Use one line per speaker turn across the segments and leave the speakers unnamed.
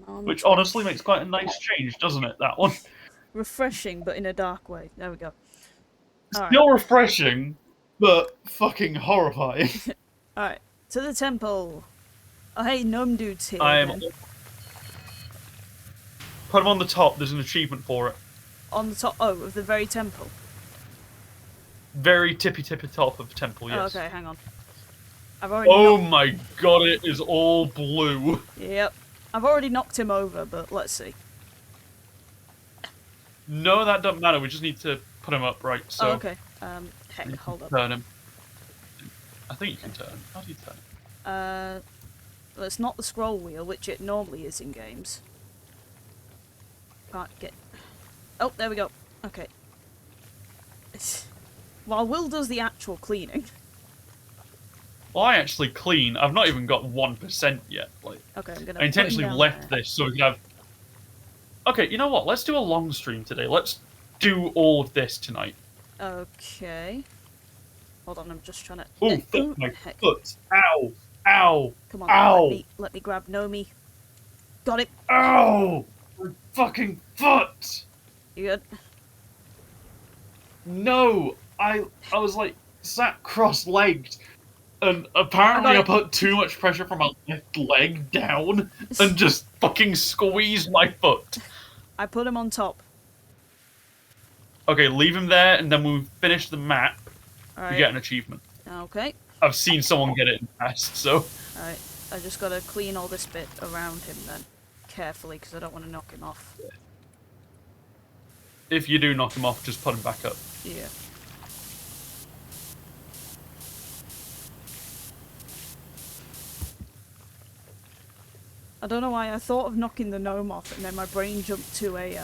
Which honestly makes quite a nice change, doesn't it, that one?
Refreshing, but in a dark way. There we go.
Still refreshing, but fucking horrifying.
Alright, to the temple. Oh hey, gnome dude's here
I am...
again.
Put him on the top, there's an achievement for it.
On the top, of the very temple?
Very tippy top of the temple, yes.
Oh, okay, hang on. I've already
my god, it is all blue.
Yep. I've already knocked him over, but let's see.
No, that doesn't matter, we just need to put him up, right, so...
Oh, okay. Heck, hold up.
Turn him. I think you can turn him. How do you turn him?
Well, it's not the scroll wheel, which it normally is in games. Can't get... Oh, there we go. Okay. While Will does the actual cleaning...
Well, I actually clean. I've not even got 1% yet. Like,
okay, I'm gonna
I intentionally left this so we can have... Okay, you know what? Let's do a long stream today. Let's do all of this tonight.
Okay. Hold on, I'm just trying to...
Oh, fuck my foot. Ow. Ow.
Come on,
ow.
Let me grab Nomi. Got it.
Ow! My fucking foot!
You good?
No! I was like, sat cross-legged, and apparently I put too much pressure from my left leg down, and just fucking squeezed my foot.
I put him on top.
Okay, leave him there, and then when we finish the map,
Right.
we get an achievement.
Okay.
I've seen someone get it in the past, so...
Alright, I just gotta clean all this bit around him then. Carefully, because I don't want to knock him off.
If you do knock him off, just put him back up.
Yeah. I don't know why I thought of knocking the gnome off and then my brain jumped to a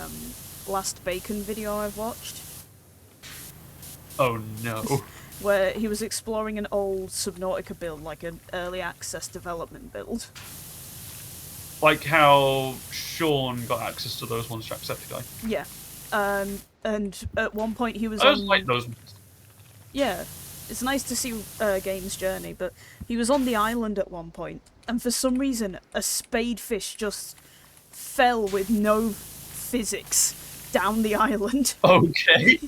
Last Bacon video I've watched.
Oh no.
Where he was exploring an old Subnautica build, like an early access development build.
Like how Sean got access to those ones, Jacksepticeye.
Yeah. And at one point he was
I just like those ones.
Yeah. It's nice to see Game's journey, but he was on the island at one point, and for some reason a spadefish just fell with no physics down the island.
Okay.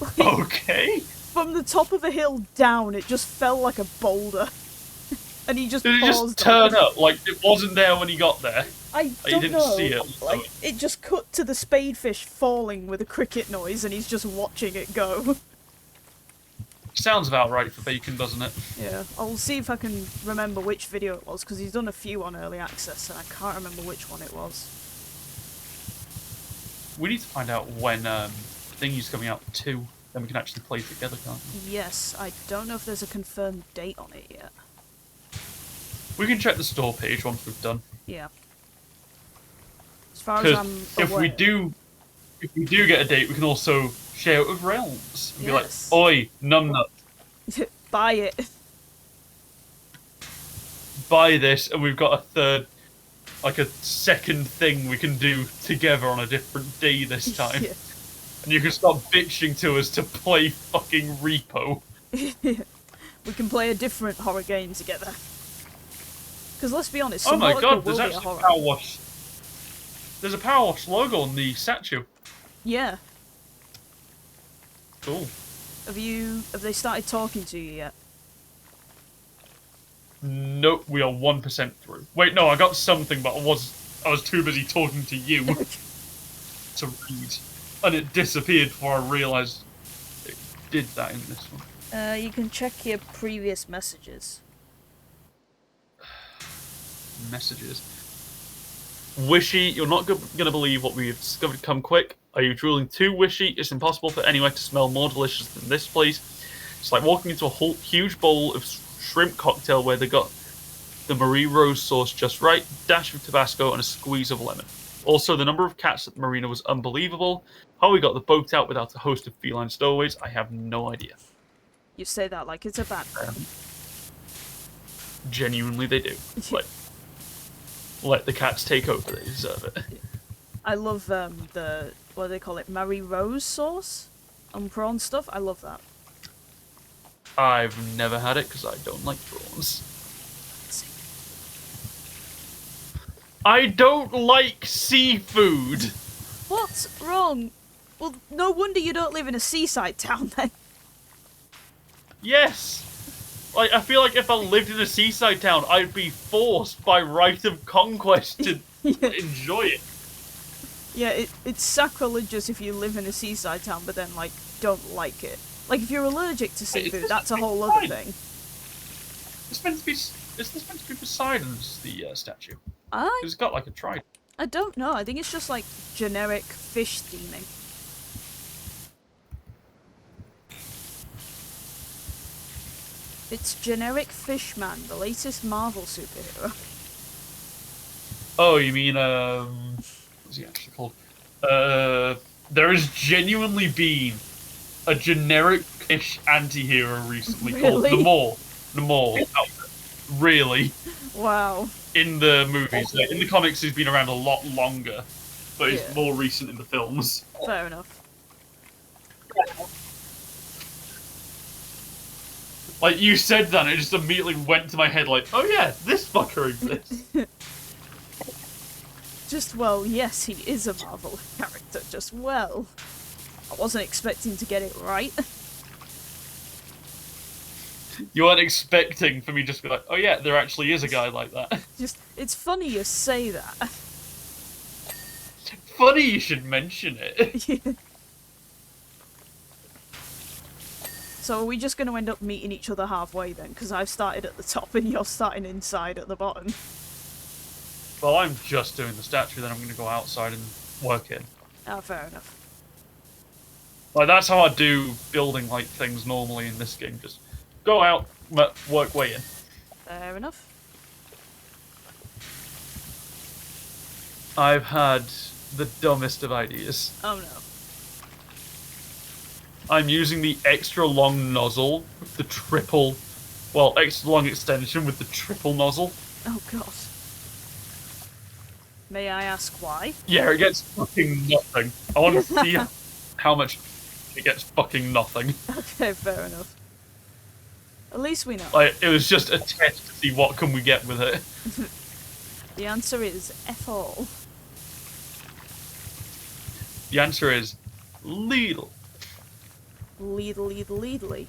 Like,
okay.
From the top of a hill down, it just fell like a boulder. And he just
Did
paused.
It just turn up? Like, it wasn't there when he got there?
I don't
you didn't
know.
see it?
Like, it just cut to the spadefish falling with a cricket noise, and he's just watching it go.
Sounds about right for Bacon, doesn't it?
Yeah, I'll see if I can remember which video it was, because he's done a few on early access, and I can't remember which one it was.
We need to find out when Thingy's coming out too. Then we can actually play together, can't we?
Yes, I don't know if there's a confirmed date on it yet.
We can check the store page once we've done.
Yeah. As far as I'm aware.
If we do get a date, we can also share it with Realms. And
yes.
Be like, oi, numbnut.
Buy it.
Buy this, and we've got a third, like a second thing we can do together on a different day this time.
Yeah.
And you can stop bitching to us to play fucking Repo.
We can play a different horror game together. Because let's be honest,
oh my god,
will
there's
be a
actually
horror.
Powerwash. There's a Powerwash logo on the statue.
Yeah.
Cool.
Have they started talking to you yet?
Nope, we are 1% through. Wait, no, I got something, but I was too busy talking to you to read. And it disappeared before I realised it did that in this one.
You can check your previous messages.
Messages. Wishy, you're not gonna believe what we have discovered. Come quick. Are you drooling too wishy? It's impossible for anywhere to smell more delicious than this place. It's like walking into a whole huge bowl of shrimp cocktail where they got the Marie Rose sauce just right, dash of Tabasco, and a squeeze of lemon. Also, the number of cats at the marina was unbelievable. How we got the boat out without a host of feline stowaways, I have no idea.
You say that like it's a bad thing.
Genuinely, they do. Let the cats take over. They deserve it.
I love the, what do they call it, Marie Rose sauce on prawn stuff. I love that.
I've never had it because I don't like prawns. I don't like seafood.
What's wrong? Well, no wonder you don't live in a seaside town then.
Yes. Like, I feel like if I lived in a seaside town, I'd be forced by right of conquest to enjoy it.
Yeah, it's sacrilegious if you live in a seaside town, but then, like, don't like it. Like, if you're allergic to seafood, that's a whole other thing.
Is this meant to be Poseidon's, the statue?
I
It's got, like, a trident.
I don't know. I think it's just, like, generic fish theming. It's generic Fishman, the latest Marvel superhero.
Oh, you mean, what's he actually called? There has genuinely been a generic-ish anti-hero recently called Namor. Really?
Wow.
In the movies. Like, in the comics, he's been around a lot longer, but he's more recent in the films.
Fair enough.
Like, you said that, and it just immediately went to my head like, oh yeah, this fucker exists.
Just, well, yes, he is a Marvel character, just, well. I wasn't expecting to get it right.
You weren't expecting for me just to be like, oh yeah, there actually is a guy like that.
Just, it's funny you say that.
Funny you should mention it.
Yeah. So are we just going to end up meeting each other halfway then? Because I've started at the top and you're starting inside at the bottom.
Well, I'm just doing the statue, then I'm going to go outside and work in.
Oh, fair enough.
Like, that's how I do building, like, things normally in this game. Just go out, work way in.
Fair enough.
I've had the dumbest of ideas.
Oh no.
I'm using the extra long nozzle with the extra long extension with the triple nozzle.
Oh god. May I ask why?
Yeah, it gets fucking nothing. I want to see how much it gets fucking nothing.
Okay, fair enough. At least we know.
Like, it was just a test to see what can we get with it.
The answer is F all.
The answer is Lidl.
Leadly.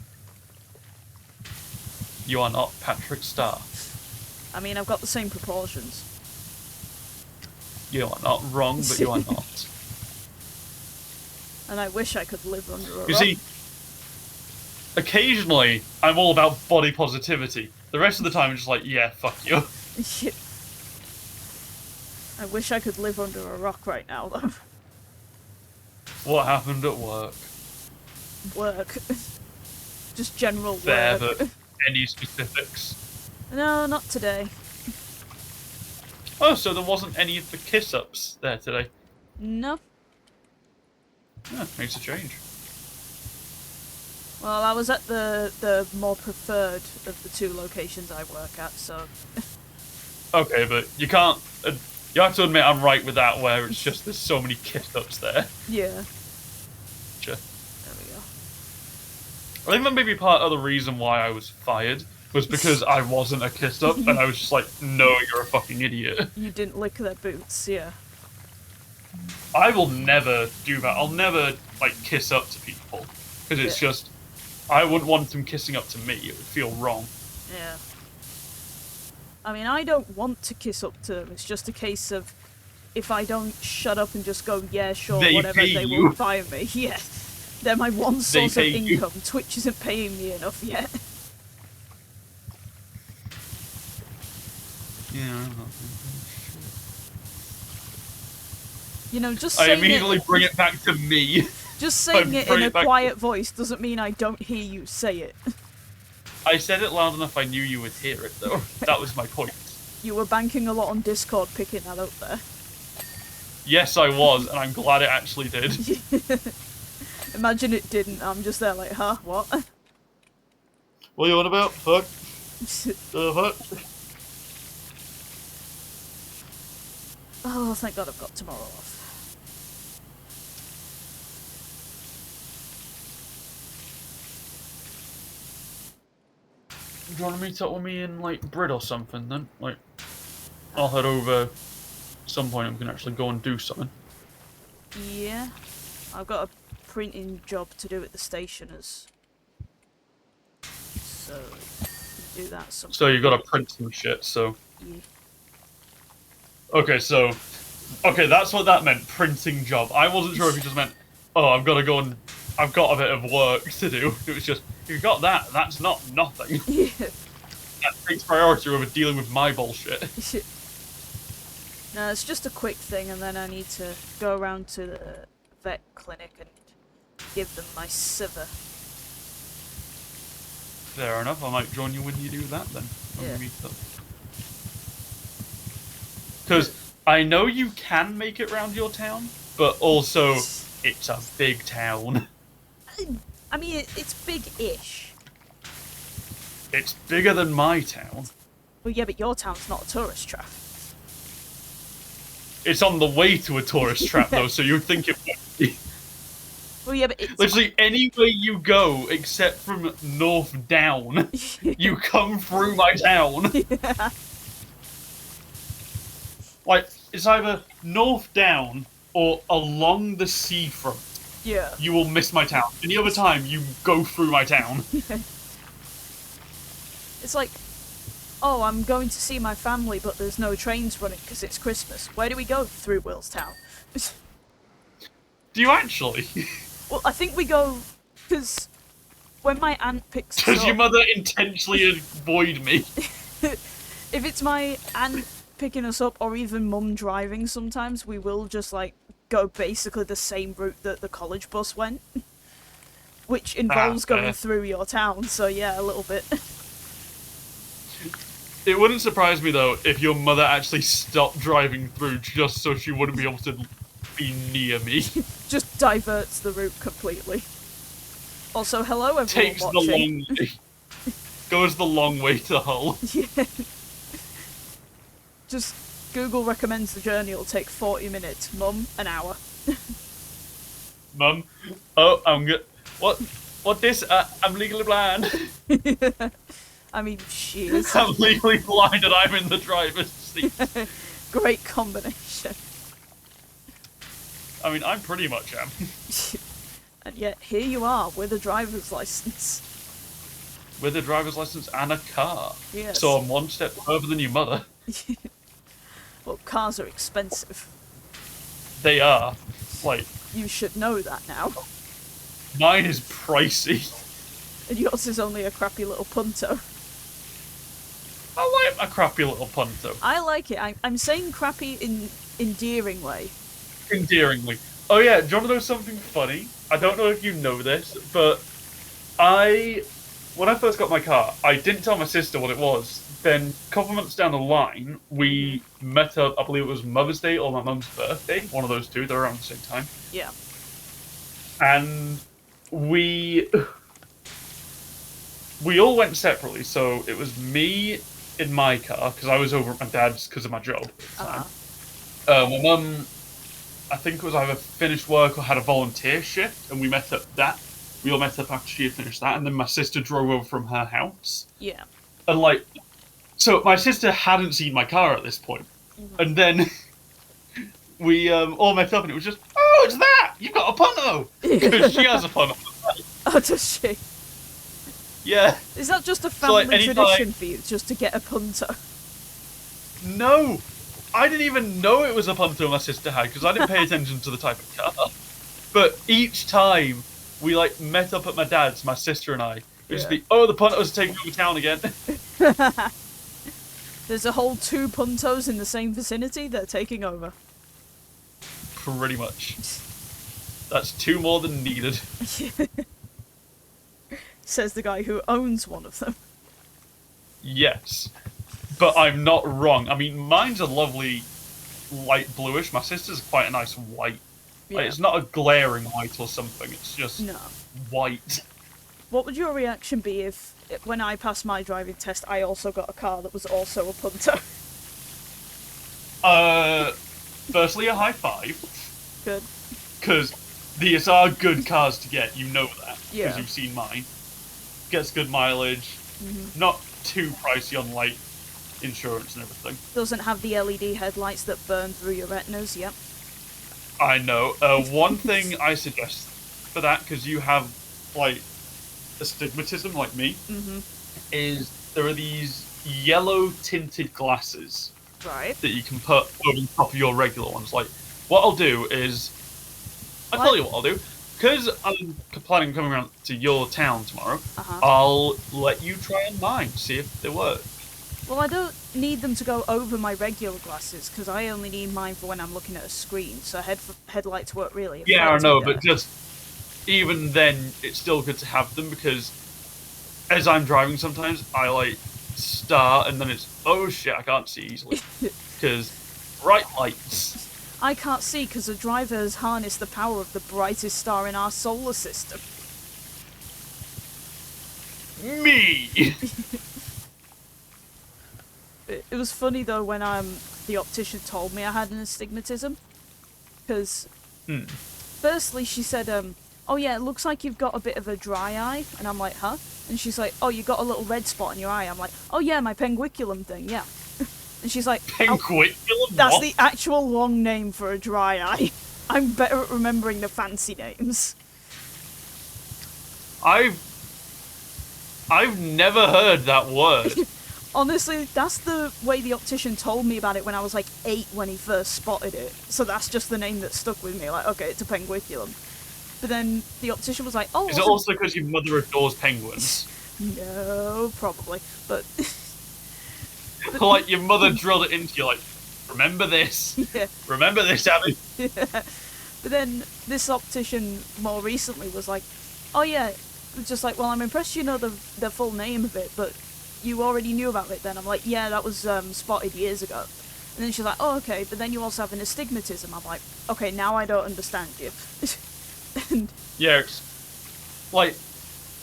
You are not Patrick Star.
I mean, I've got the same proportions.
You are not wrong, but you are not.
And I wish I could live under a rock.
You see, occasionally, I'm all about body positivity. The rest of the time, I'm just like, yeah, fuck you.
I wish I could live under a rock right now, though.
What happened at work?
Work. Just general work.
Fair, but any specifics?
No, not today.
Oh, so there wasn't any of the kiss-ups there today?
No.
Yeah, makes a change.
Well, I was at the more preferred of the two locations I work at, so...
Okay, but you can't... you have to admit I'm right with that, where it's just there's so many kiss-ups there.
Yeah.
Sure.
There we go.
I think that may be part of the reason why I was fired, was because I wasn't a kiss-up, and I was just like, no, you're a fucking idiot.
You didn't lick their boots, yeah.
I will never do that. I'll never, like, kiss up to people. Because it's just... I wouldn't want them kissing up to me. It would feel wrong.
Yeah. I mean, I don't want to kiss up to them. It's just a case of if I don't shut up and just go, yeah, sure, whatever, they will fire me. Yeah. They're my one source of income. Twitch isn't paying me enough yet.
Yeah.
You know, just
I
saying
immediately bring it back to me.
Just saying it in a quiet voice doesn't mean I don't hear you say it.
I said it loud enough I knew you would hear it, though. That was my point.
You were banking a lot on Discord picking that up there.
Yes, I was, and I'm glad it actually did.
Imagine it didn't. I'm just there like, huh? What?
What are you on about? Fuck. Fuck.
Oh, thank God I've got tomorrow off.
Do you want to meet up with me in, like, Brid or something, then? Like, I'll head over some point we can actually go and do something.
Yeah. I've got a printing job to do at the stationers. So, do that sometime.
So you got to print some shit, so...
Yeah.
Okay, so... Okay, that's what that meant, printing job. I wasn't sure if you just meant, oh, I've got to go and... I've got a bit of work to do. It was just, you got that, that's not nothing.
Yeah.
That takes priority over dealing with my bullshit.
No, it's just a quick thing, and then I need to go around to the vet clinic and give them my siver.
Fair enough, I might join you when you do that then.
Yeah.
Because I know you can make it round your town, but also it's a big town.
I mean, it's big-ish.
It's bigger than my town.
Well, yeah, but your town's not a tourist trap.
It's on the way to a tourist trap, though, so you'd think it would be.
Well, yeah, but it's...
Literally, anywhere you go, except from north down, you come through my town.
Yeah.
Like, it's either north down or along the seafront.
Yeah.
You will miss my town. Any other time, you go through my town.
It's like, oh, I'm going to see my family, but there's no trains running because it's Christmas. Where do we go? Through Willstown.
Do you actually?
Well, I think we go because when my aunt picks us
Does your
up,
mother intentionally avoid me?
if it's my aunt picking us up or even mum driving sometimes, we will just like go basically the same route that the college bus went, which involves going through your town, so yeah, a little bit.
It wouldn't surprise me though if your mother actually stopped driving through just so she wouldn't be able to be near me.
Just diverts the route completely. Also, hello everyone
Takes
watching.
the long way. Goes the long way to Hull.
Yeah. Just Google recommends the journey will take 40 minutes. Mum, an hour.
Mum, oh, I'm good. What this? I'm legally blind.
I mean, she is.
I'm legally blind and I'm in the driver's seat.
Great combination.
I mean, I pretty much am.
And yet, here you are with a driver's license.
With a driver's license and a car.
Yes.
So I'm one step further than your mother.
Well, cars are expensive.
They are. Like,
You should know that now.
mine is pricey.
And yours is only a crappy little punto.
I like a crappy little punto.
I like it. I'm saying crappy in endearing way.
Endearingly. Oh yeah, do you want to know something funny? I don't know if you know this, but when I first got my car, I didn't tell my sister what it was. Then, a couple months down the line, we met up, I believe it was Mother's Day or my mum's birthday, one of those two, they're around the same time.
Yeah.
And we all went separately, so it was me in my car, because I was over at my dad's because of my job at the time. My mum, I think it was either finished work or had a volunteer shift, and we met up we all met up after she had finished that, and then my sister drove over from her house.
Yeah.
And like, so my sister hadn't seen my car at this point. And then we all met up and it was just, oh, it's that! You've got a punto! Because she has a punto.
Oh, does she?
Yeah.
Is that just a family tradition for you, just to get a punto?
No! I didn't even know it was a punto my sister had, because I didn't pay attention to the type of car. But each time we like met up at my dad's, my sister and I, it would just be, oh, the puntos are taking over town again.
There's a whole 2 puntos in the same vicinity that are taking over.
Pretty much. That's 2 more than needed.
Says the guy who owns one of them.
Yes. But I'm not wrong. I mean, mine's a lovely light bluish. My sister's quite a nice white.
Yeah.
Like, it's not a glaring white or something. It's just white.
What would your reaction be if, when I passed my driving test, I also got a car that was also a punto?
Firstly, a high five.
Good.
Because these are good cars to get, you know that.
Yeah.
Because you've seen mine. Gets good mileage. Not too pricey on, like, insurance and everything.
Doesn't have the LED headlights that burn through your retinas, yep.
I know. One thing I suggest for that, because you have, like, astigmatism like me, is there are these yellow tinted glasses
Right.
that you can put over the top of your regular ones. Like, what I'll do is, I'll tell you what I'll do. Because I'm planning on coming around to your town tomorrow, I'll let you try on mine, see if they work.
Well, I don't need them to go over my regular glasses, because I only need mine for when I'm looking at a screen, so headlights work really effectively.
Yeah, I know, but just, even then, it's still good to have them, because as I'm driving sometimes, I, like, start, and then it's, oh shit, I can't see easily. Because bright lights.
I can't see because the driver has harnessed the power of the brightest star in our solar system.
Me!
It was funny though when the optician told me I had an astigmatism. Because, firstly she said, oh yeah, it looks like you've got a bit of a dry eye. And I'm like, huh? And she's like, oh, you got a little red spot in your eye. I'm like, oh yeah, my penguiculum thing, yeah. And she's like,
penguiculum?
That's
what?
the actual long name for a dry eye. I'm better at remembering the fancy names.
I've never heard that word.
Honestly, that's the way the optician told me about it when I was like 8 when he first spotted it. So that's just the name that stuck with me. Like, okay, it's a penguiculum. But then the optician was like, oh...
Is it also because your mother adores penguins?
No, probably. But...
like, your mother drilled it into you, like, remember this.
Yeah.
Remember this, Abby.
Yeah. But then this optician more recently was like, oh yeah, just like, well, I'm impressed you know the full name of it, but you already knew about it then. I'm like, yeah, that was spotted years ago. And then she's like, oh, okay, but then you also have an astigmatism. I'm like, okay, now I don't understand you. And
yeah, it's, like,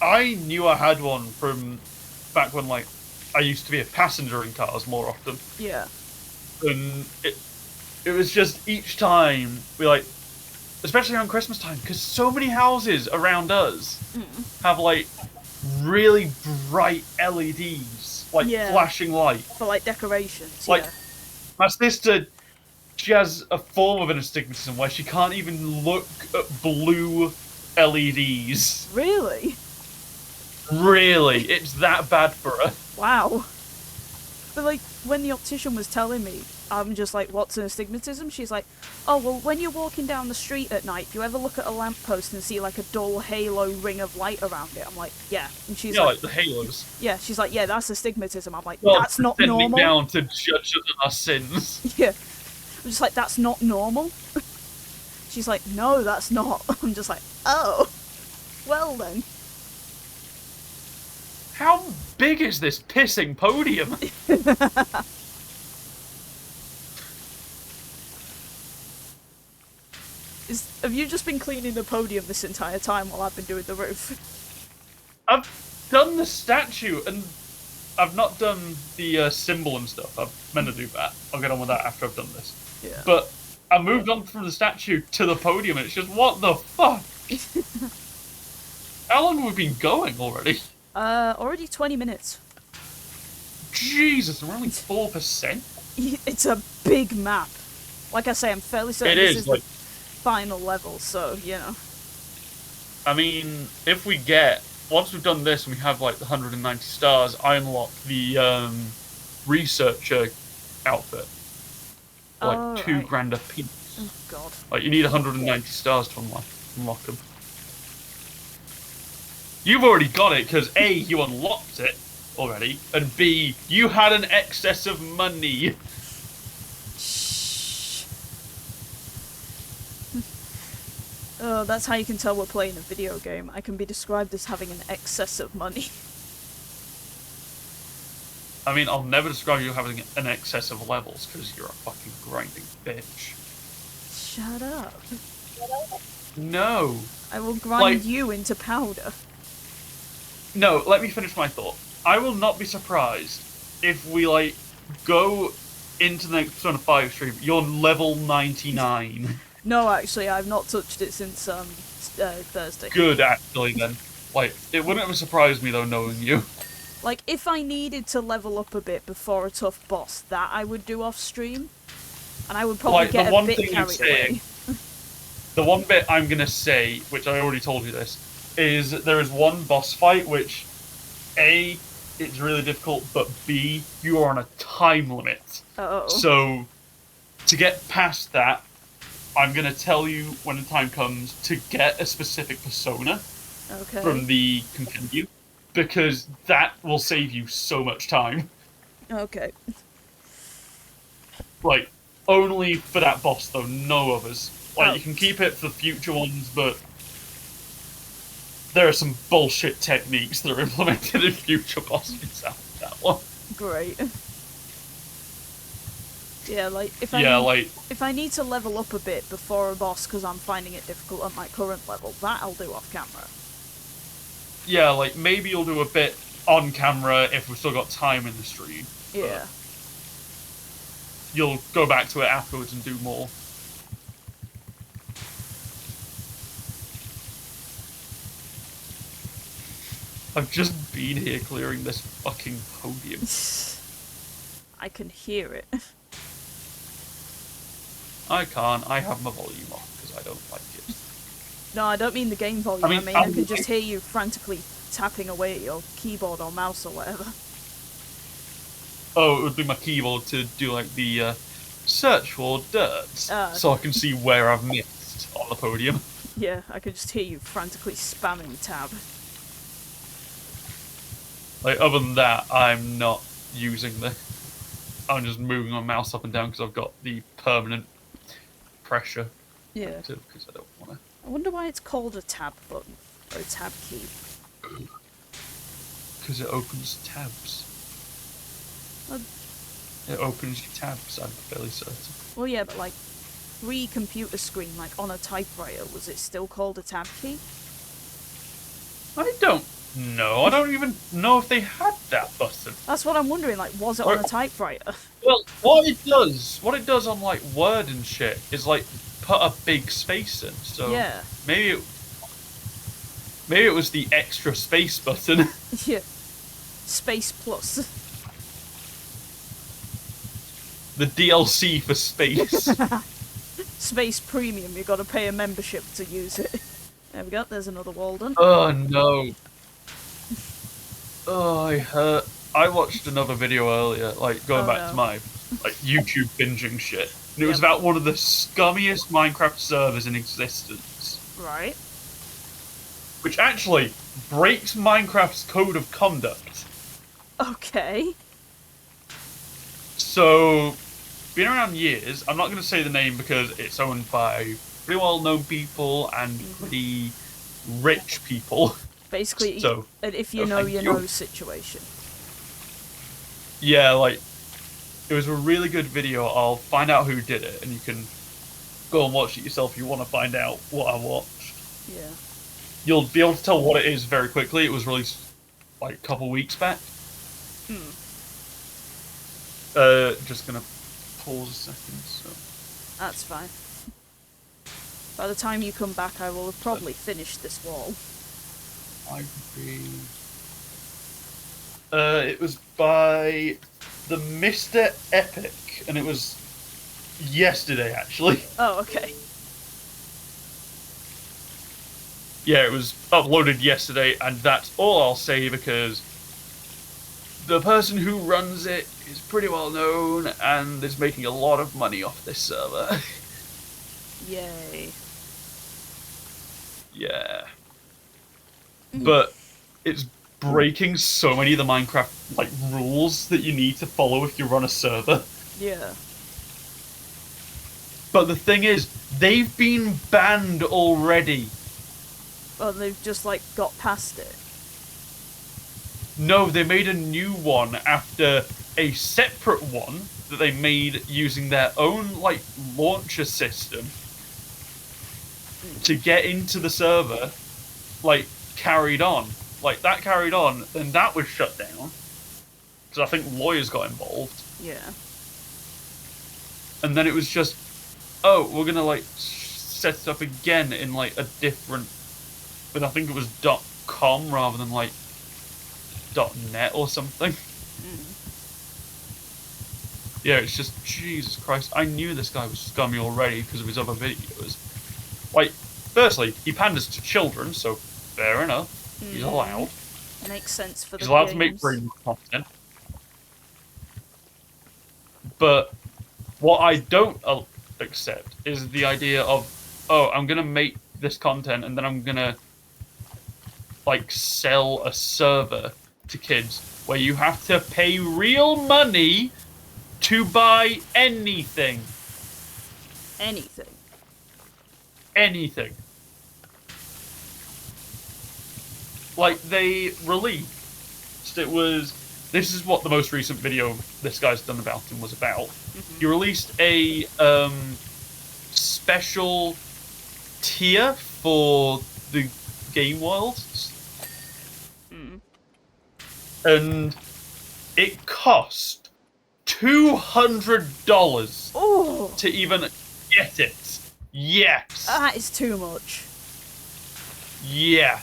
I knew I had one from back when, like, I used to be a passenger in cars more often.
Yeah.
And it was just each time we, like, especially around Christmas time, because so many houses around us have, like, really bright LEDs, like, flashing light.
For, like, decorations,
like, my sister, she has a form of an astigmatism where she can't even look at blue LEDs.
Really?
Really, it's that bad for her.
Wow. But, like, when the optician was telling me, I'm just like, what's an astigmatism? She's like, oh, well, when you're walking down the street at night, do you ever look at a lamppost and see, like, a dull halo ring of light around it? I'm like, yeah. And she's
like the halos.
Yeah, she's like, yeah, that's astigmatism. I'm like, that's not normal.
Down to judge us on our sins.
Yeah. I'm just like, that's not normal. She's like, no, that's not. I'm just like, oh. Well, then.
How big is this pissing podium?
Have you just been cleaning the podium this entire time while I've been doing the roof?
I've done the statue, and I've not done the symbol and stuff. I'm meant to do that. I'll get on with that after I've done this.
Yeah.
But I moved on from the statue to the podium, and it's just, what the fuck? How long have we been going already?
Already 20 minutes.
Jesus, we're only 4%?
It's a big map. Like I say, I'm fairly certain this is
like,
the final level, so, you know.
I mean, if we get... Once we've done this and we have, like, the 190 stars, I unlock the, researcher outfit. For, like, $2 grand a piece.
Oh, God.
Like, you need 190 stars to unlock them. You've already got it, because A, you unlocked it already, and B, you had an excess of money.
Shh. Oh, that's how you can tell we're playing a video game. I can be described as having an excess of money.
I mean, I'll never describe you having an excess of levels, because you're a fucking grinding bitch.
Shut up.
No.
I will grind you into powder.
No, let me finish my thought. I will not be surprised if we, like, go into the next Persona 5 stream, you're level 99.
No, actually, I've not touched it since, Thursday.
Good, actually, then. Like, it wouldn't have surprised me, though, knowing you.
Like, if I needed to level up a bit before a tough boss, that I would do off stream. And I would probably
Like,
get
the
a
one
bit
thing I'm
carried
saying,
away.
the one bit I'm gonna say, which I already told you this, is there is one boss fight which, A, it's really difficult, but B, you are on a time limit.
Uh-oh.
So, to get past that, I'm gonna tell you when the time comes to get a specific persona
Okay.
from the compendium, because that will save you so much time.
Okay.
Like, only for that boss though, no others. Like,
Oh.
you can keep it for future ones, but there are some bullshit techniques that are implemented in future bosses out of that one.
Great. Yeah, like, if I need to level up a bit before a boss because I'm finding it difficult at my current level, that I'll do off camera.
Yeah, like, maybe you'll do a bit on camera if we've still got time in the stream.
Yeah.
You'll go back to it afterwards and do more. I've just been here clearing this fucking podium.
I can hear it.
I can't. I have my volume off because I don't like it.
No, I don't mean the game volume. I mean, I can just hear you frantically tapping away at your keyboard or mouse or whatever.
Oh, it would be my keyboard to do, like, the search for dirt, so I can see where I've missed on the podium.
Yeah, I could just hear you frantically spamming tab.
Like, other than that, I'm not using the... I'm just moving my mouse up and down because I've got the permanent pressure.
Yeah.
Because I don't want to...
I wonder why it's called a tab button, or a tab key.
Because it opens tabs. It opens your tabs, I'm fairly certain.
Well, yeah, but like, pre-computer screen, like on a typewriter, was it still called a tab key?
I don't know. I don't even know if they had that button.
That's what I'm wondering, like, was it on a typewriter?
Well, what it does on, like, Word and shit is, like, put a big space in, so...
Yeah.
Maybe it was the extra space button.
Yeah. Space Plus.
The DLC for space.
Space Premium, you gotta pay a membership to use it. There we go, there's another Walden.
Oh, no. Oh, I watched another video earlier, like, going back to my, like, YouTube binging shit. And it was about one of the scummiest Minecraft servers in existence.
Right.
Which actually breaks Minecraft's code of conduct.
Okay.
So, been around years. I'm not going to say the name because it's owned by pretty well-known people and pretty rich people.
Basically,
so,
an if you know, you know situation.
Yeah, like, it was a really good video. I'll find out who did it, and you can go and watch it yourself if you want to find out what I watched.
Yeah.
You'll be able to tell what it is very quickly. It was released, like, a couple weeks back. Just gonna pause a second, so...
That's fine. By the time you come back, I will have probably finished this wall.
It was by the Mr. Epic, and it was yesterday, actually.
Oh, okay.
Yeah, it was uploaded yesterday, and that's all I'll say because the person who runs it is pretty well known and is making a lot of money off this server.
Yay.
Yeah. But it's breaking so many of the Minecraft, like, rules that you need to follow if you run a server.
Yeah.
But the thing is, they've been banned already.
Oh, they've just, like, got past it.
No, they made a new one after a separate one that they made using their own, like, launcher system to get into the server, like, carried on. Like, that carried on, then that was shut down. Because I think lawyers got involved.
Yeah.
And then it was just, oh, we're gonna, like, set it up again in, like, a different... But I think it was .com rather than, like, .net or something. Yeah, it's just, Jesus Christ, I knew this guy was scummy already because of his other videos. Like, firstly, he panders to children, so fair enough. He's allowed.
Makes sense for the
He's allowed
games.
to make brain content. But what I don't accept is the idea of, oh, I'm going to make this content and then I'm going to, like, sell a server to kids where you have to pay real money to buy anything.
Anything.
Anything. Like, they released, this is what the most recent video this guy's done about him was about. He released a special tier for the game world. And it cost $200 to even get it. Yes.
That is too much.
Yeah.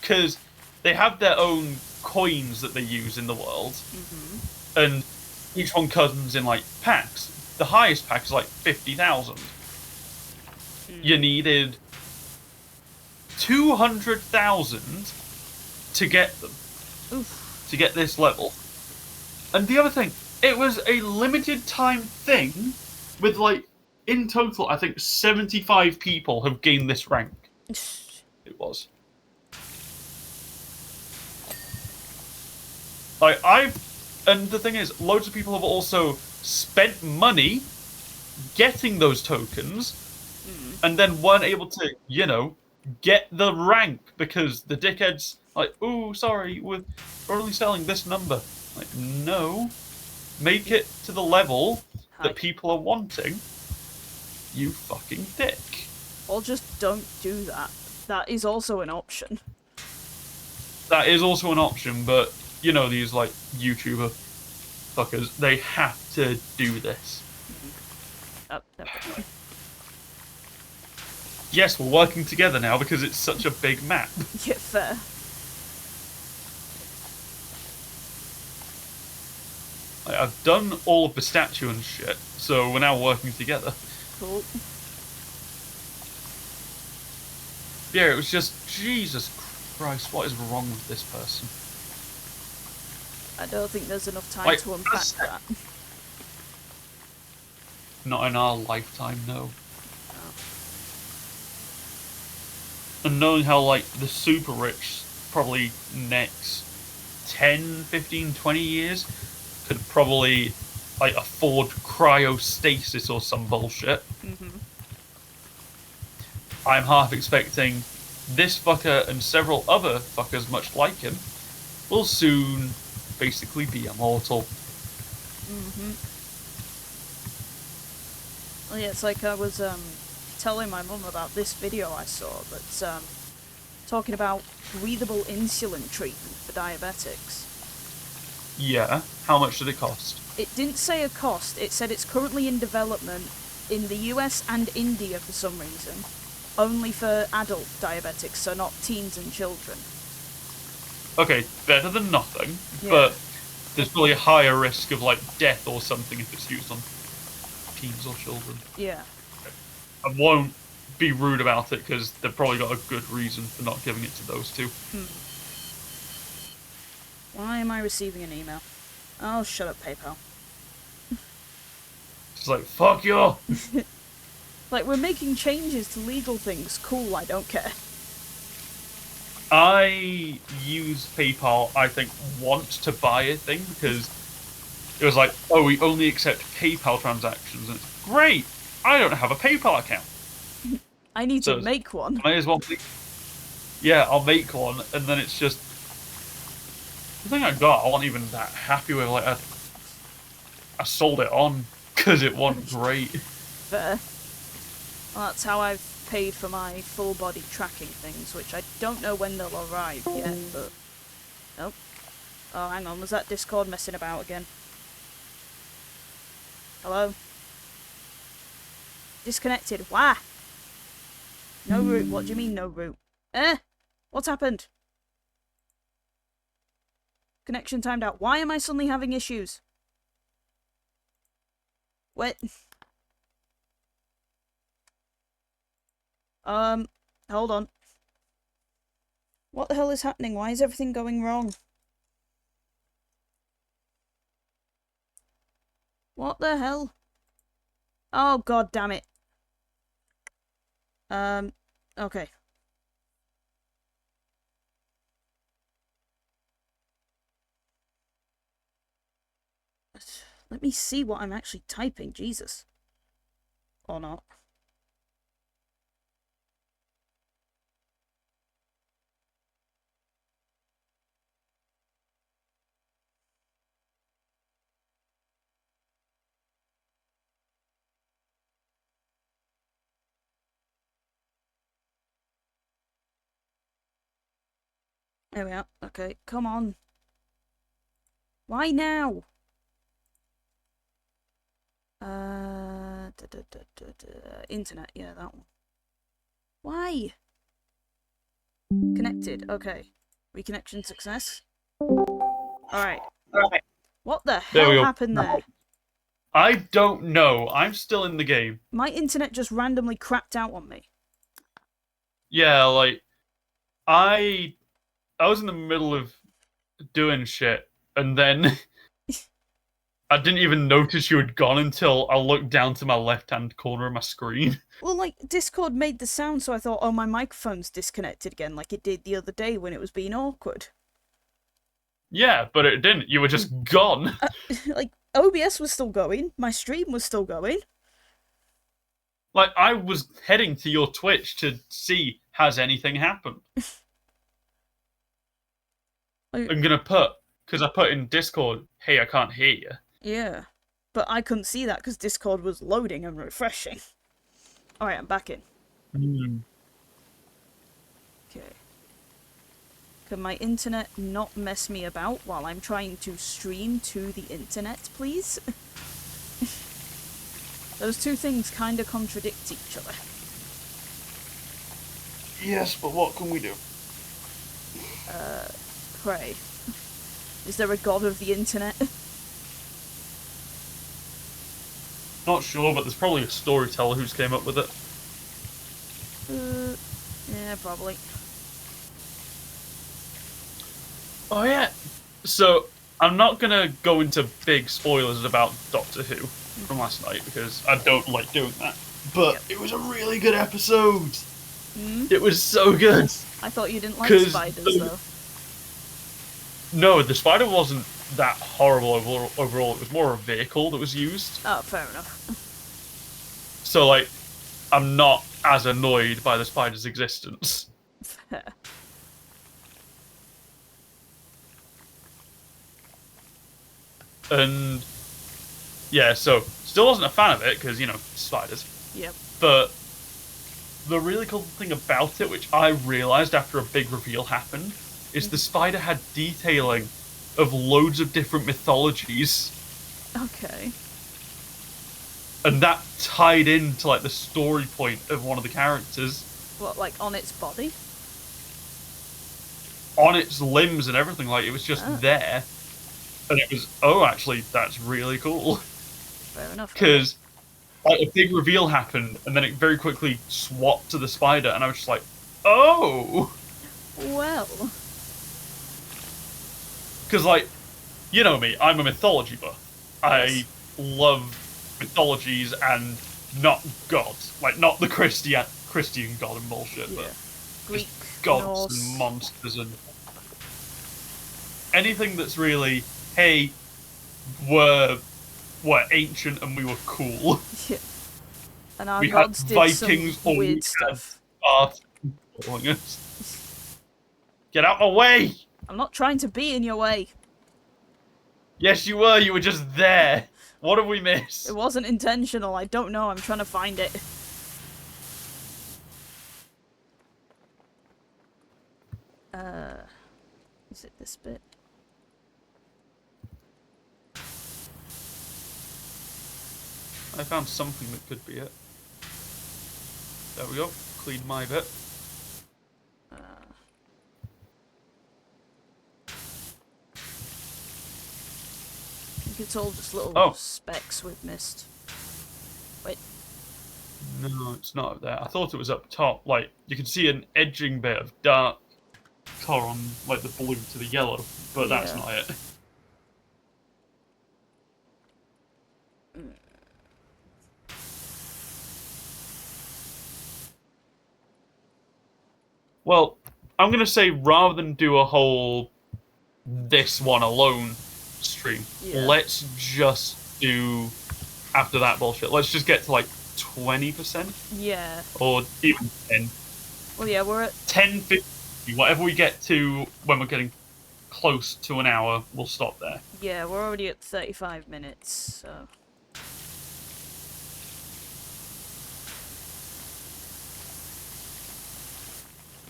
Because they have their own coins that they use in the world. And each one comes in, like, packs. The highest pack is, like, 50,000. You needed 200,000 to get them. To get this level. And the other thing, it was a limited time thing with, like, in total, I think 75 people have gained this rank. It was. Like, and the thing is, loads of people have also spent money getting those tokens and then weren't able to, you know, get the rank because the dickheads, like, ooh, sorry, we're only selling this number. Like, no. Make it to the level that people are wanting. You fucking dick.
Or just don't do that. That is also an option.
That is also an option, but, you know, these, like, YouTuber fuckers, they have to do this.
Definitely.
Yes, we're working together now because it's such a big map.
Yeah, fair.
Like, I've done all of the statue and shit, so we're now working together.
Cool.
Yeah, it was just, Jesus Christ, what is wrong with this person?
I don't think there's enough time to unpack that.
Not in our lifetime, no. And knowing how, like, the super rich probably next 10, 15, 20 years could probably, like, afford cryostasis or some bullshit. I'm half expecting this fucker and several other fuckers much like him will soon basically be immortal.
Well, yeah, it's like I was telling my mum about this video I saw that's talking about breathable insulin treatment for diabetics.
Yeah, how much did it cost?
It didn't say a cost, it said it's currently in development in the US and India for some reason. Only for adult diabetics, so not teens and children.
Okay, better than nothing,
Yeah.
but there's probably a higher risk of, like, death or something if it's used on teens or children.
Yeah.
I won't be rude about it because they've probably got a good reason for not giving it to those two.
Why am I receiving an email? Oh, shut up, PayPal.
It's like, fuck you!
Like, we're making changes to legal things. Cool, I don't care.
I use PayPal, I think, once to buy a thing because it was like, oh, we only accept PayPal transactions. And it's great! I don't have a PayPal account.
I need to make one.
I as well. Yeah, I'll make one, and then it's just the thing I got. I wasn't even that happy with. Like, I sold it on because it wasn't great.
Fair. Well, that's how I've paid for my full body tracking things, which I don't know when they'll arrive yet, but... Nope. Oh, hang on, was that Discord messing about again? Hello? Disconnected. Why? No route. What do you mean, no route? What's happened? Connection timed out. Why am I suddenly having issues? What? Hold on. What the hell is happening? Why is everything going wrong? What the hell? Oh, god damn it. Okay. Let me see what I'm actually typing, Jesus. Or not. There we are. Okay, come on. Why now? Internet, yeah, that one. Why? Connected, okay. Reconnection success. Alright. What the hell happened there?
I don't know. I'm still in the game.
My internet just randomly crapped out on me.
Yeah, like, I was in the middle of doing shit, and then I didn't even notice you had gone until I looked down to my left-hand corner of my screen.
Well, like, Discord made the sound, so I thought, oh, my microphone's disconnected again, like it did the other day when it was being awkward.
Yeah, but it didn't. You were just gone.
Like, OBS was still going, my stream was still going.
Like, I was heading to your Twitch to see, has anything happened? I'm gonna put, because I put in Discord, hey, I can't hear you.
Yeah, but I couldn't see that because Discord was loading and refreshing. Alright, I'm back in. Okay. Can my internet not mess me about while I'm trying to stream to the internet, please? Those two things kind of contradict each other.
Yes, but what can we do?
Pray. Is there a god of the internet?
Not sure, but there's probably a storyteller who's came up with it.
Yeah, probably.
Oh yeah. So I'm not gonna go into big spoilers about Doctor Who from last night because I don't like doing that. But it was a really good episode. It was so good.
I thought you didn't like spiders though.
No, the spider wasn't that horrible overall. It was more a vehicle that was used.
Oh, fair enough.
So like, I'm not as annoyed by the spider's existence.
Fair.
And yeah, so still wasn't a fan of it because, you know, spiders.
Yep.
But the really cool thing about it, which I realized after a big reveal happened, is the spider had detailing of loads of different mythologies.
Okay.
And that tied into like the story point of one of the characters.
What, like on its body?
On its limbs and everything, like it was just there. And it was, oh, actually, that's really cool.
Fair enough.
Because like, a big reveal happened, and then it very quickly swapped to the spider, and I was just like, oh!
Well.
Because, like, you know me, I'm a mythology buff.
Yes.
I love mythologies and not gods. Like, not the Christian god and bullshit,
Yeah.
but
Greek,
gods
Norse.
and monsters and anything that's really, hey, we're ancient and we were cool.
Yeah. And our
We
gods
had
did
Vikings
some weird stuff.
following us. Get out of my way!
I'm not trying to be in your way.
Yes, you were just there. What have we missed?
It wasn't intentional. I don't know. I'm trying to find it. Is it this bit?
I found something that could be it. There we go. Cleaned my bit.
think it's all just little
Oh.
specks we've missed. Wait.
No, it's not up there. I thought it was up top. Like, you can see an edging bit of dark colour on, like, the blue to the yellow, but that's
Yeah.
not it. Well, I'm going to say rather than do a whole this one alone stream, let's just do, after that bullshit, let's just get to like 20%?
Yeah.
Or even 10.
Well, yeah, we're at
10, 50, whatever we get to when we're getting close to an hour, we'll stop there.
Yeah, we're already at 35 minutes, so...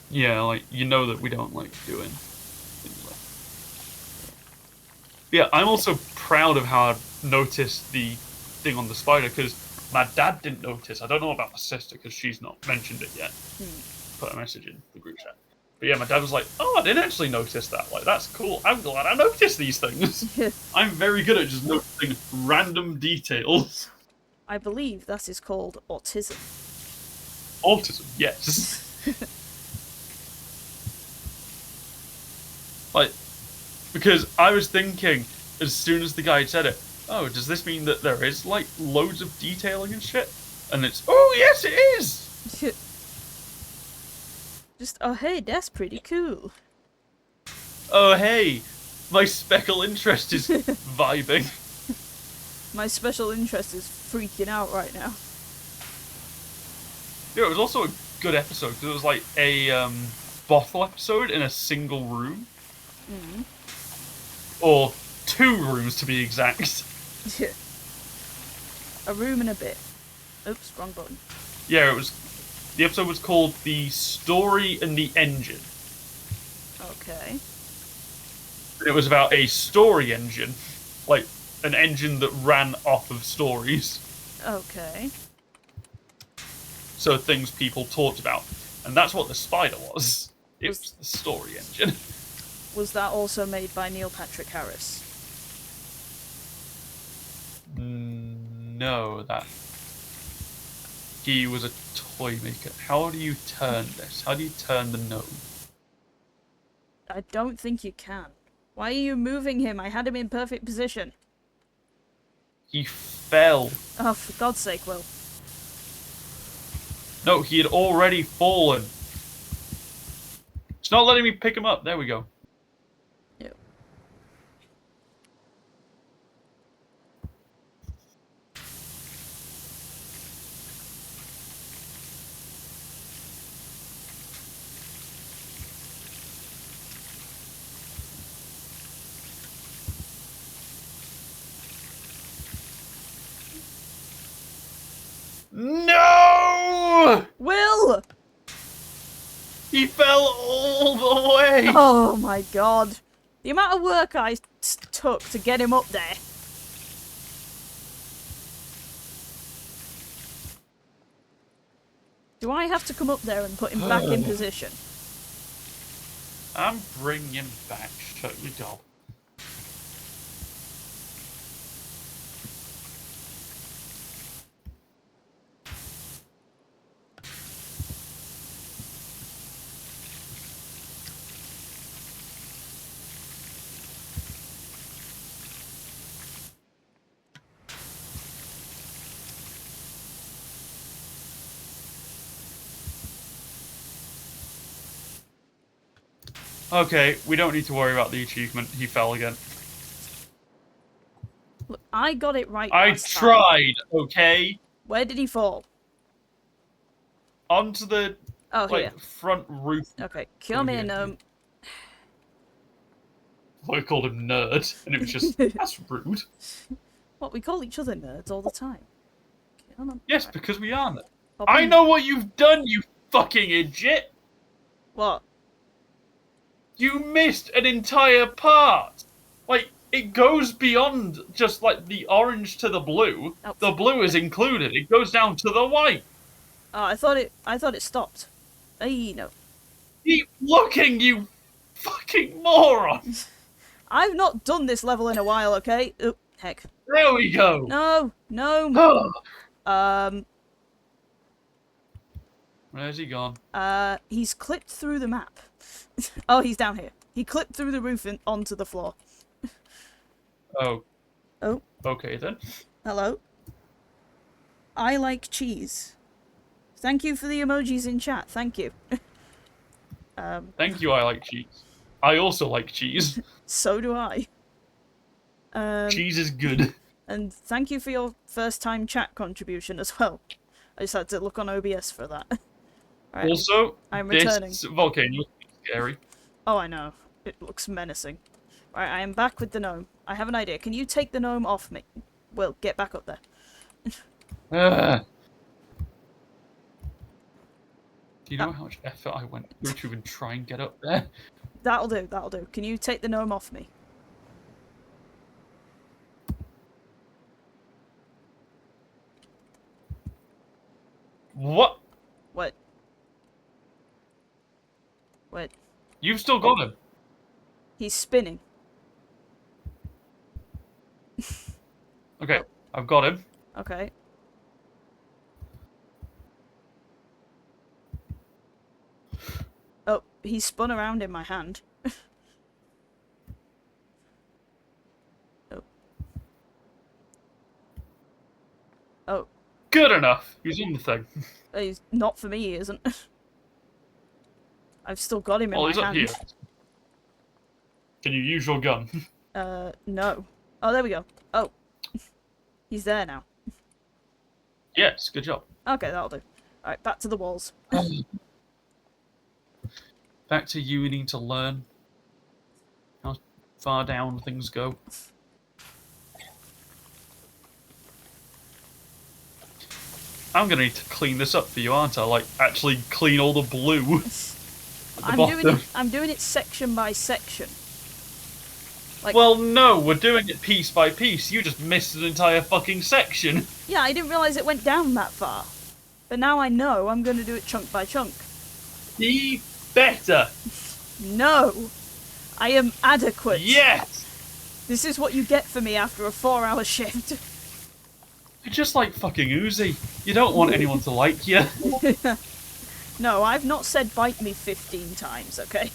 Yeah, like, you know that we don't like doing things like... Yeah, I'm also proud of how I noticed the thing on the spider, because my dad didn't notice. I don't know about my sister, because she's not mentioned it yet. Put a message in the group chat. But yeah, my dad was like, oh, I didn't actually notice that. Like, that's cool. I'm glad I noticed these things. I'm very good at just noticing random details.
I believe that is called autism.
Autism, yes. Like, because I was thinking, as soon as the guy had said it, oh, does this mean that there is, like, loads of detailing and shit? And it's, oh, yes, it is!
Just, oh hey, that's pretty cool.
Oh, hey, my speckle interest is vibing.
My special interest is freaking out right now.
Yeah, it was also a good episode, because it was like a bottle episode in a single room. Or 2 rooms, to be exact.
A room and a bit. Oops, wrong button.
Yeah, it was. The episode was called "The Story and the Engine."
Okay.
It was about a story engine, like an engine that ran off of stories.
Okay.
So things people talked about, and that's what the spider was. It was the story engine.
Was that also made by Neil Patrick Harris?
No, that he was a toy maker. How do you turn this? How do you turn the gnome?
I don't think you can. Why are you moving him? I had him in perfect position.
He fell.
Oh, for God's sake, Will.
No, he had already fallen. It's not letting me pick him up. There we go.
Yep.
No!
Will!
He fell all the way!
Oh my God. The amount of work I took to get him up there. Do I have to come up there and put him back in position?
I'm bringing him back. Shut your gob. Okay, we don't need to worry about the achievement. He fell again.
Look, I got it right
I
last time.
tried, okay?
Where did he fall?
Onto the
Here.
front roof.
Okay, come in,
I called him nerd, and it was just, that's rude.
What, we call each other nerds all the time. Come on.
Yes, because we are nerds.
Pop
I
in.
know what you've done, you fucking idiot!
What?
You missed an entire part! Like, it goes beyond just, like, the orange to the blue.
Oh.
The blue is included. It goes down to the white.
Oh, I thought it stopped. Hey, no.
Keep looking, you fucking moron!
I've not done this level in a while, okay? Heck.
There we go.
No, no.
Where's he gone?
He's clipped through the map. Oh, he's down here. He clipped through the roof and onto the floor.
Oh.
Oh.
Okay then.
Hello. I like cheese. Thank you for the emojis in chat. Thank you.
Thank you. I like cheese. I also like cheese.
So do I.
Cheese is good.
And thank you for your first time chat contribution as well. I just had to look on OBS for that. Right,
Also,
I'm returning.
this volcano is scary.
Oh, I know. It looks menacing. Right, I am back with the gnome. I have an idea. Can you take the gnome off me? Well, get back up there.
Do you know how much effort I went through to even try and get up there?
That'll do, that'll do. Can you take the gnome off me?
What?
What? What?
You've still got him.
He's spinning.
Okay, I've got him.
Okay. Oh, he spun around in my hand. Oh. Oh.
Good enough. He's on the thing.
He's not for me, he isn't. I've still got him in
Well,
my
he's up
hand.
here. Can you use your gun?
No. Oh, there we go. Oh. He's there now.
Yes, good job.
Okay, that'll do. Alright, back to the walls.
Back to you needing to learn how far down things go. I'm gonna need to clean this up for you, aren't I? Like, actually clean all the blue at the bottom.
I'm doing it section by section. Like,
well, no, we're doing it piece by piece. You just missed an entire fucking section.
Yeah, I didn't realise it went down that far. But now I know I'm going to do it chunk by chunk.
Be better.
No! I am adequate.
Yes!
This is what you get for me after a 4-hour shift.
You're just like fucking Uzi. You don't want anyone to like you.
No, I've not said bite me 15 times, okay?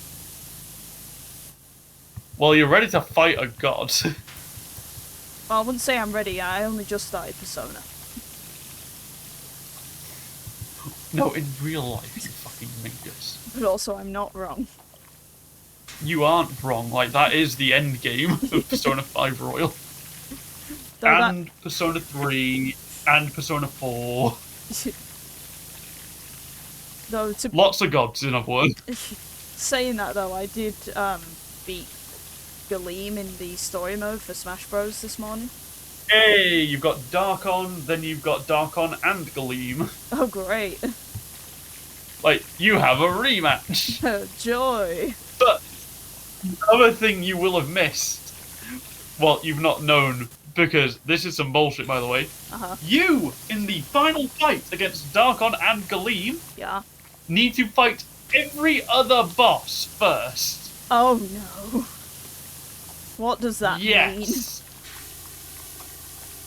Well, you're ready to fight a god.
Well, I wouldn't say I'm ready. I only just started Persona.
No, in real life, you fucking dingus.
But also, I'm not wrong.
You aren't wrong. Like, that is the end game of Persona 5 Royal. And Persona 3, and Persona 4.
Though,
Lots of gods, in other words.
Saying that, though, I did beat Galeem in the story mode for Smash Bros. This morning.
Hey, you've got Darkon, then you've got Darkon and Galeem.
Oh, great.
Like, you have a rematch.
Joy.
But the other thing you will have missed, well, you've not known, because this is some bullshit, by the way. You, in the final fight against Darkon and Galeem, need to fight every other boss first.
Oh, no. What does that mean?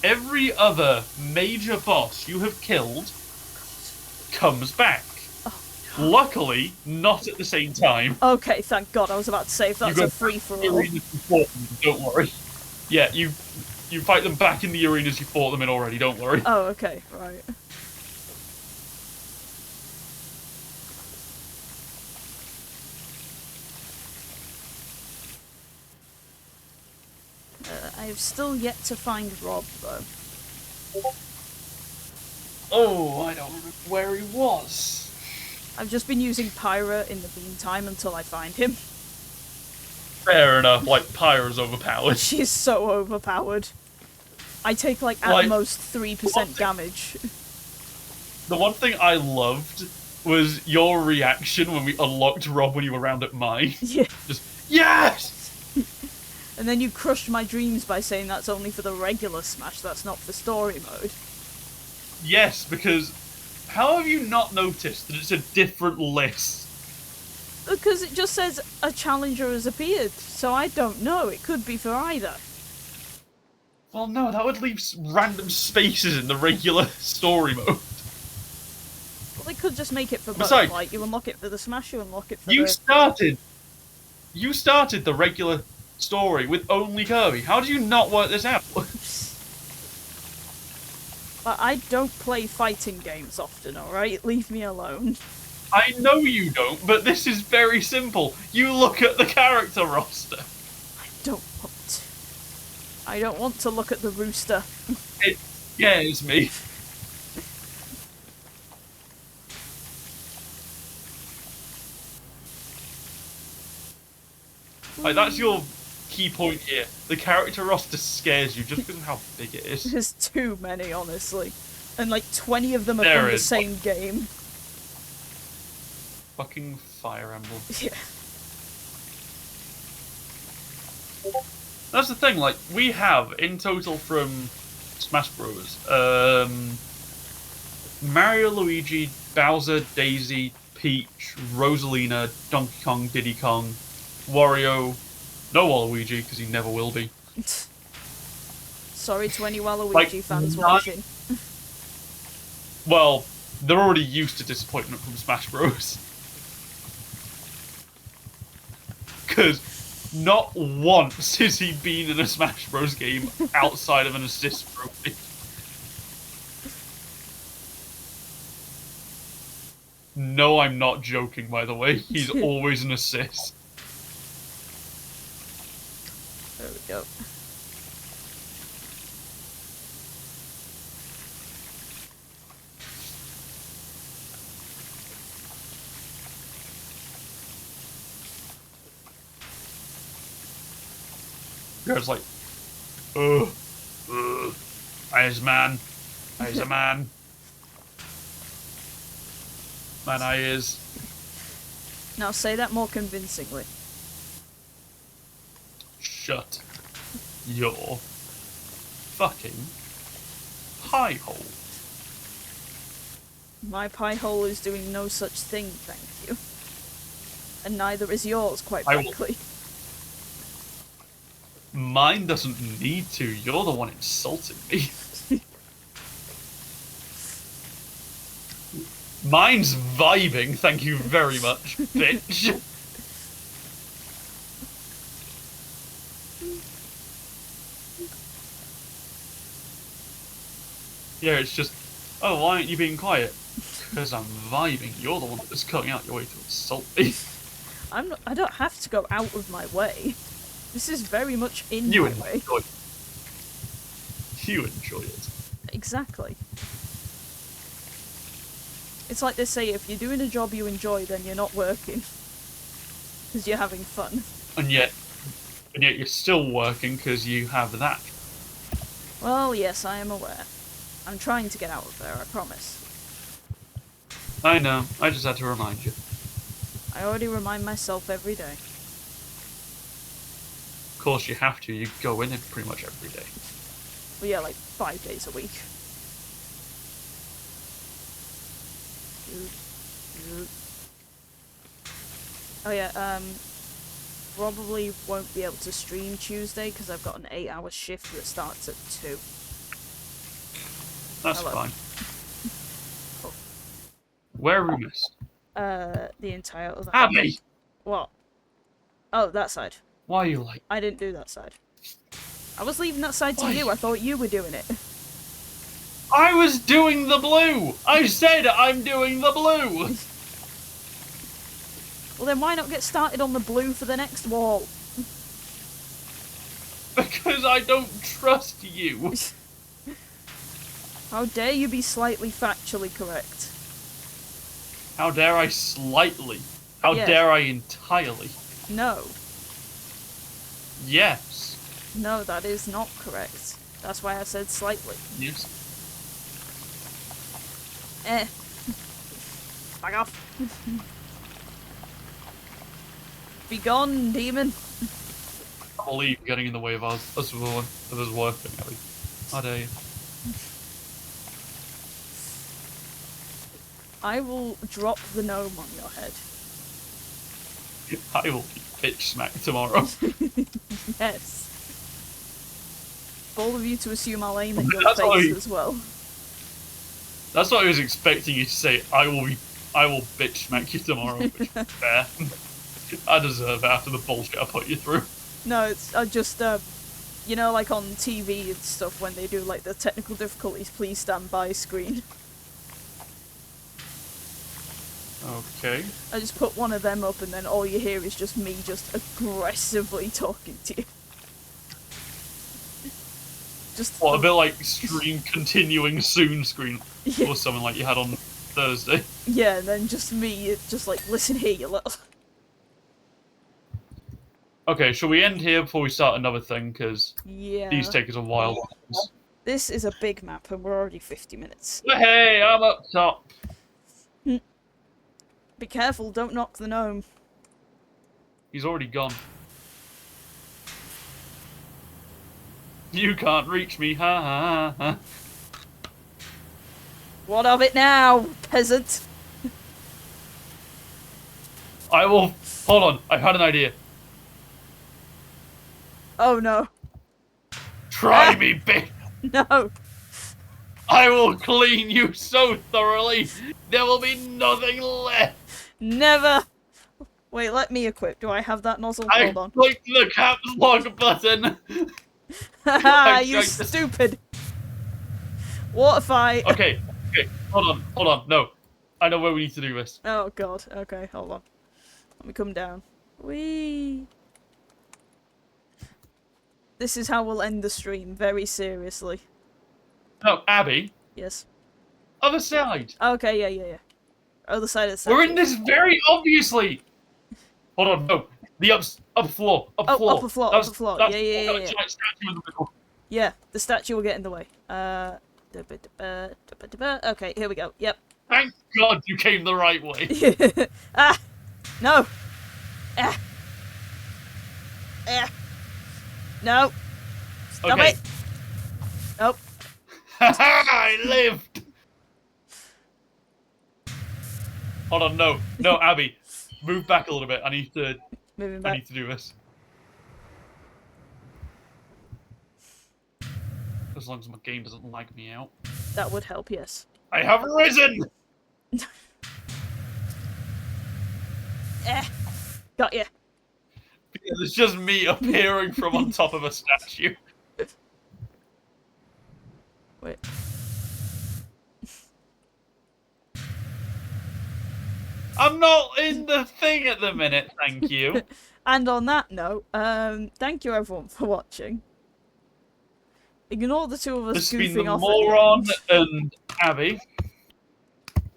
Every other major boss you have killed comes back.
Oh,
no. Luckily, not at the same time.
Okay, thank God. I was about to say if that's a free-for-all.
Don't worry. Yeah, you fight them back in the arenas you fought them in already, don't worry.
Oh, okay, right. I have still yet to find Rob, though.
Oh, I don't remember where he was.
I've just been using Pyra in the meantime until I find him.
Fair enough, like, Pyra's overpowered.
She's so overpowered. I take, like, at most 3% damage.
The one thing I loved was your reaction when we unlocked Rob when you were around at mine.
Yeah.
Just, yes!
And then you crushed my dreams by saying that's only for the regular Smash, that's not for story mode.
Yes, because how have you not noticed that it's a different list?
Because it just says a challenger has appeared, so I don't know. It could be for either.
Well, no, that would leave random spaces in the regular story mode.
Well, they could just make it for both.
Besides,
Like, you unlock it for the Smash, you unlock it for
you
the...
You started the regular story with only Kirby. How do you not work this out?
But I don't play fighting games often, alright? Leave me alone.
I know you don't, but this is very simple. You look at the character roster.
I don't want to. I don't want to look at the rooster.
It scares me. Like, that's your key point here. The character roster scares you just because of how big it is.
There's too many, honestly. And like 20 of them are
There
from the
is.
same game.
Fucking Fire Emblem.
Yeah.
That's the thing, like, we have, in total from Smash Bros., Mario, Luigi, Bowser, Daisy, Peach, Rosalina, Donkey Kong, Diddy Kong, Wario, no Waluigi, because he never will be.
Sorry to any Waluigi
Like,
fans
none-
watching.
Well, they're already used to disappointment from Smash Bros. Because not once has he been in a Smash Bros game outside of an assist trophy. No, I'm not joking, by the way. He's always an assist.
There we go.
It's like, I is man. I is a man. Man, I is.
Now say that more convincingly.
Shut your fucking pie hole.
My pie hole is doing no such thing, thank you. And neither is yours, quite
I will-
frankly.
Mine doesn't need to. You're the one insulting me. Mine's vibing, thank you very much, bitch. Yeah, it's just, oh, why aren't you being quiet? Because I'm vibing. You're the one that's cutting out your way to insult me.
I don't have to go out of my way. This is very much in
You
my
enjoy
way.
it. You enjoy it.
Exactly. It's like they say, if you're doing a job you enjoy, then you're not working. Because you're having fun.
And yet you're still working because you have that.
Well, yes, I am aware. I'm trying to get out of there, I promise.
I know. I just had to remind you.
I already remind myself every day.
Of course, you have to. You go in it pretty much every day.
Well, yeah, like 5 days a week. Oh yeah, probably won't be able to stream Tuesday because I've got an 8-hour shift that starts at 2.
That's
Hello.
fine. Where are we missed?
The entire other...
Abby!
What? Oh, that side.
Why are you like...
I didn't do that side. I was leaving that side to
Why?
you, I thought you were doing it.
I was doing the blue! I said I'm doing the blue!
Well then why not get started on the blue for the next wall?
Because I don't trust you.
How dare you be slightly factually correct?
How dare I slightly? How
Yeah.
dare I entirely?
No.
Yes.
No, that is not correct. That's why I said slightly.
Yes.
Eh. Back off. Be gone, demon.
I can't believe you're getting in the way of us working, Abby. How dare you?
I will drop the gnome on your head.
I will be pitch smacked tomorrow.
Yes. bold of you to assume I'll aim at your
That's what
face as well.
That's what I was expecting you to say. I will bitch smack you tomorrow, which is fair. I deserve it after the bullshit I put you through.
No, it's I just you know, like on TV and stuff when they do like the technical difficulties, please stand by screen.
Okay.
I just put one of them up, and then all you hear is just me just aggressively talking to you. Just
What, a bit like stream continuing soon screen,
Yeah.
or something like you had on Thursday.
Yeah, and then just me, just like, listen here, you little.
Okay, shall we end here before we start another thing? Because
Yeah.
these take us a while.
This is a big map, and we're already 50 minutes.
Hey, I'm up top.
Be careful, don't knock the gnome.
He's already gone. You can't reach me, ha ha ha.
What of it now, peasant?
I will. Hold on, I've had an idea.
Oh no.
Try me, bitch.
No.
I will clean you so thoroughly, there will be nothing left.
Never. Wait, let me equip. Do I have that nozzle?
I
Hold on.
clicked the caps lock button.
Haha, you
tried to-
stupid. What if I...
Okay, hold on, no. I know where we need to do this.
Oh god, okay, hold on. Let me come down. Whee! This is how we'll end the stream, very seriously.
No, Abby,
Yes.
other side.
Okay, yeah. Other side of the statue.
We're in this very obviously. Hold on, no. The upper floor.
Oh, upper floor.
That's
Yeah.
giant statue in the middle.
Yeah, the statue will get in the way. Okay, here we go. Yep.
Thank God you came the right way.
Ah! No! Ah! Ah! No! Stop
Okay.
it! Nope.
I lived. Hold on, no, Abby, move back a little bit. I need to
Moving back.
do this. As long as my game doesn't lag me out.
That would help, yes.
I have risen.
Got you.
Because it's just me appearing from on top of a statue.
Wait.
I'm not in the thing at the minute, thank you.
And on that note, thank you everyone for watching. Ignore the two of us
This has been
goofing
the
off.
moron and Abby.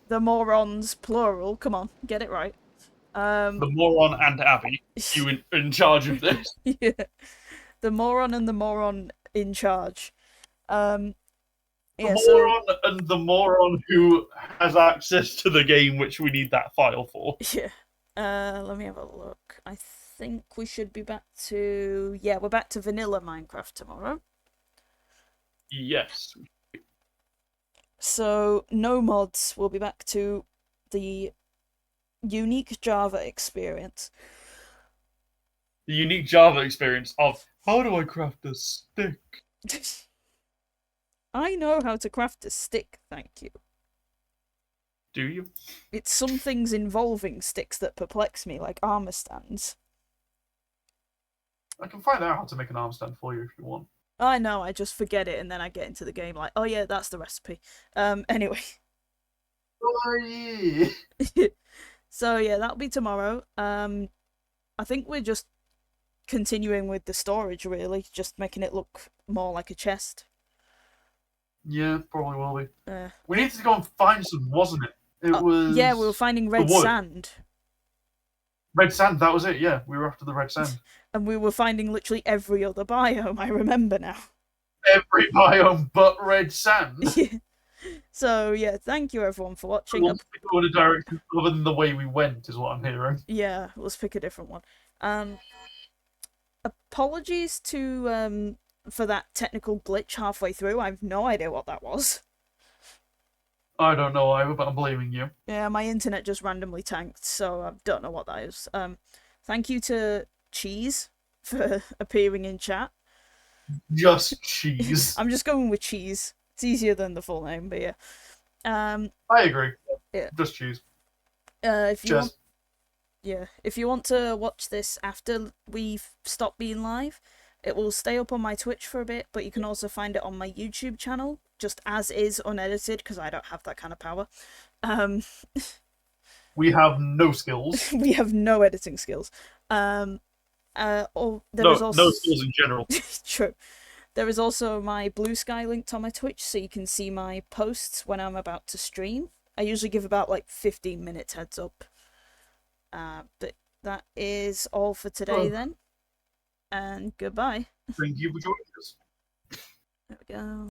The morons, plural. Come on, get it right.
The moron and Abby. You in charge of this.
Yeah. The moron and the moron in charge. Yeah,
The
so
moron and the moron who has access to the game, which we need that file for.
yeah. Let me have a look. I think we should be back to we're back to vanilla Minecraft tomorrow.
Yes.
So no mods. We'll be back to the unique Java experience.
The unique Java experience of how do I craft a stick?
I know how to craft a stick, thank you.
Do you?
It's some things involving sticks that perplex me, like armor stands.
I can find out how to make an arm stand for you if you want.
I know, I just forget it and then I get into the game like, oh yeah, that's the recipe. Anyway.
Oh, yeah.
So yeah, that'll be tomorrow. I think we're just continuing with the storage, really, just making it look more like a chest.
Yeah, probably will be.
Uh,
We needed to go and find some, wasn't it? It was...
Yeah, we were finding red
wood.
sand.
Red sand, that was it, yeah. We were after the red sand.
And we were finding literally every other biome, I remember now.
Every biome but red sand.
So yeah, thank you everyone for watching.
We want to go in a direction other than the way we went, is what I'm hearing.
Yeah, let's pick a different one. Apologies to for that technical glitch halfway through. I have no idea what that was.
I don't know either, but I'm blaming you.
Yeah, my internet just randomly tanked, so I don't know what that is. Thank you to Cheese for appearing in chat.
Just cheese.
I'm just going with cheese. It's easier than the full name, but yeah.
I agree.
Yeah.
Just cheese.
If you want,
Cheers.
yeah, if you want to watch this after we've stopped being live, it will stay up on my Twitch for a bit, but you can also find it on my YouTube channel, just as is, unedited, because I don't have that kind of power.
We have no skills.
We have no editing skills. Or there is
No,
also
no skills in general.
true. There is also my Bluesky linked on my Twitch, so you can see my posts when I'm about to stream. I usually give about like 15 minutes heads up. But that is all for today then, and goodbye.
Thank you for joining us.
There we go.